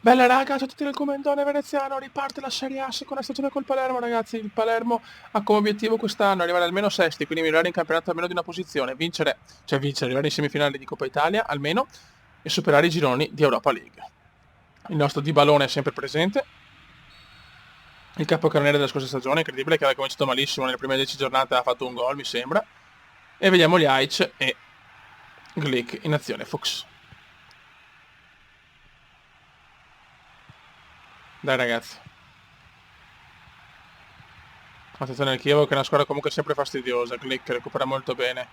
Bella raga, ciao a tutti del commentone veneziano, riparte la Serie A, seconda stagione col Palermo ragazzi. Il Palermo ha come obiettivo quest'anno arrivare almeno sesti, quindi migliorare in campionato almeno di una posizione, vincere, arrivare in semifinale di Coppa Italia almeno e superare i gironi di Europa League. Il nostro Dybalone è sempre presente, il capocannoniere della scorsa stagione, incredibile, che aveva cominciato malissimo, nelle prime 10 giornate ha fatto un gol mi sembra. E vediamo gli Aic e Glick in azione, Fox. Dai ragazzi. Attenzione al Chievo che è una squadra comunque sempre fastidiosa. Glick recupera molto bene.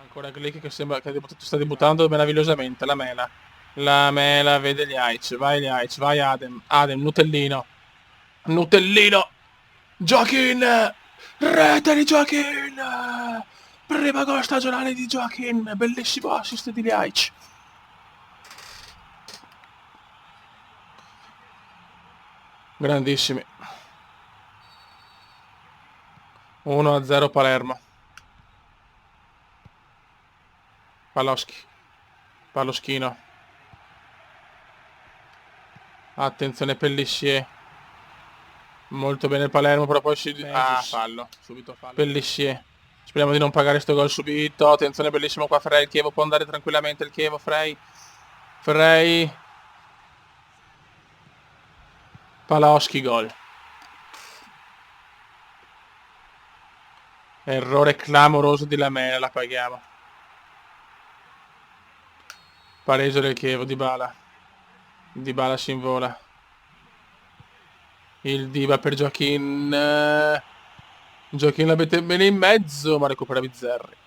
Ancora Glick che sembra che sta debuttando meravigliosamente. La Mela. La Mela vede gli Aic. Vai gli Aic. Vai Adem. Adem, Nutellino. Nutellino. Joaquin. Rete di Joaquin. Prima gol stagionale di Joaquin. Bellissimo assist di Aic. Grandissimi. 1-0 Palermo. Paloschino. Attenzione Pellissier. Molto bene il Palermo, però poi si... Ah, fallo. Subito fallo. Pellissier. Speriamo di non pagare sto gol subito. Attenzione, bellissimo qua Frey. Il Chievo può andare tranquillamente. Il Chievo, Frey. Paloschi, gol. Errore clamoroso di Lamela, la paghiamo. Pareggio del Chievo, Dybala. Dybala si invola. Il Diba per Joaquin. Joaquin la mette bene in mezzo, ma recupera Bizzarri.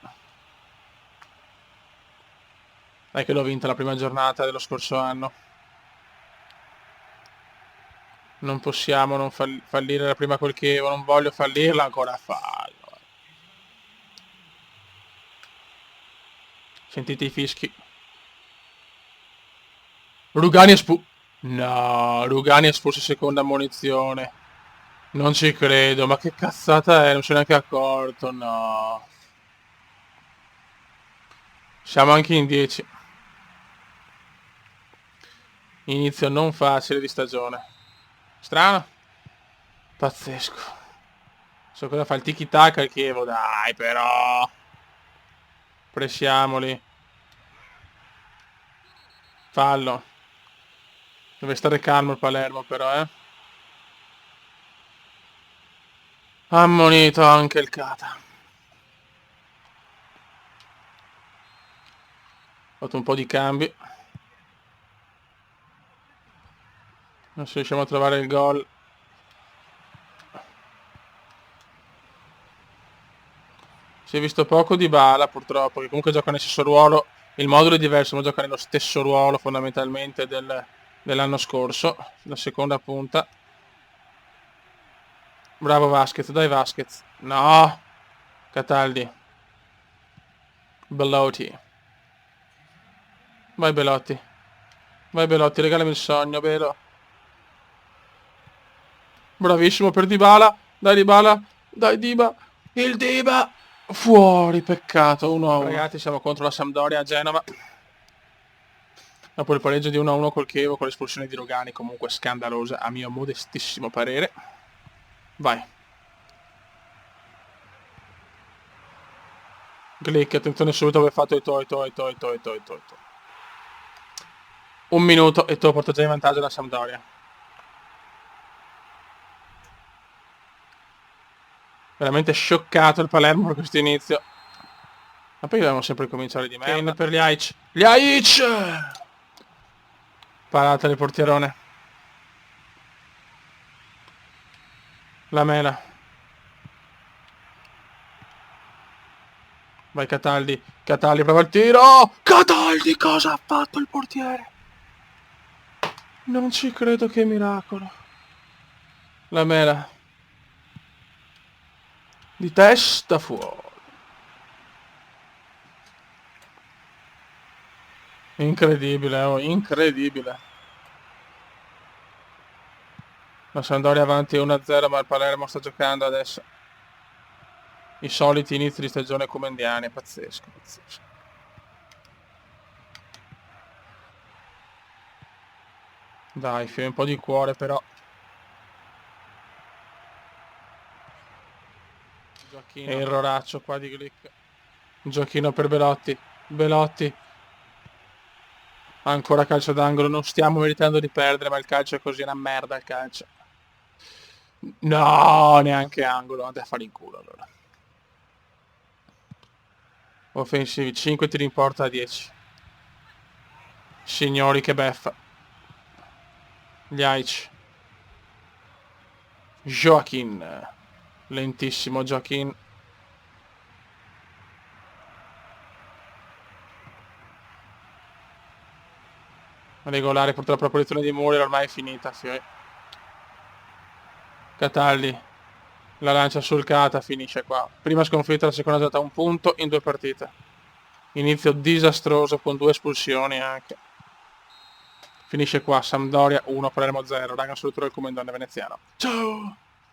Dai che l'ho vinta la prima giornata dello scorso anno. Non possiamo non fallire la prima col Chievo, non voglio fallirla, ancora fallo. Sentite i fischi. Rugani No, Rugani espulso seconda ammonizione. Non ci credo, ma che cazzata è? Non si è neanche accorto, no. Siamo anche in 10. Inizio non facile di stagione. Strano? Pazzesco. So cosa fa il tiki-taka il Chievo, dai però. Pressiamoli. Fallo. Deve stare calmo il Palermo però, Ammonito anche il Cata. Ho fatto un po' di cambi. Non se riusciamo a trovare il gol. Si è visto poco di Bala purtroppo, che comunque gioca nel stesso ruolo. Il modulo è diverso, ma gioca nello stesso ruolo fondamentalmente dell'anno scorso. La seconda punta. Bravo Vasquez, dai Vasquez. No! Cataldi. Belotti. Vai Belotti. Vai Belotti, regalami il sogno, Belo. Bravissimo per Dybala. Dai Dybala. Dai Diba. Il Diba. Fuori, peccato. 1-1. Ragazzi, siamo contro la Sampdoria a Genova. Dopo il pareggio di 1-1 col Chievo, con l'espulsione di Rogani, comunque scandalosa, a mio modestissimo parere. Vai. Glick, attenzione subito, aver fatto i toi. 1 minuto e tu porta già in vantaggio la Sampdoria. Veramente scioccato il Palermo per questo inizio. Ma poi dobbiamo sempre cominciare di merda. Kane per gli Aic. Gli Aic! Parata del portierone. La Mela. Vai Cataldi. Cataldi prova il tiro. Cataldi, cosa ha fatto il portiere? Non ci credo, che miracolo. La Mela. Di testa fuori. Incredibile, oh, incredibile. La Sampdoria avanti 1-0, ma il Palermo sta giocando adesso i soliti inizi di stagione comendiani. Pazzesco, pazzesco. Dai, fai un po' di cuore però. Giochino. Erroraccio qua di Glick. Giochino per Belotti. Belotti. Ancora calcio d'angolo. Non stiamo meritando di perdere, ma il calcio è così, è una merda il calcio. No, neanche angolo. Andate a fare in culo allora. Offensivi, 5 tiri in porta a 10. Signori, che beffa. Gliaic. Joaquin. Lentissimo Joaquin. Regolare, purtroppo la posizione di Muriel ormai è finita. Cataldi. La lancia sulcata, finisce qua. Prima sconfitta, la seconda giornata, un punto in 2 partite. Inizio disastroso con 2 espulsioni anche. Finisce qua, Sampdoria 1, Palermo 0. Raga, saluto il comandante veneziano. Ciao!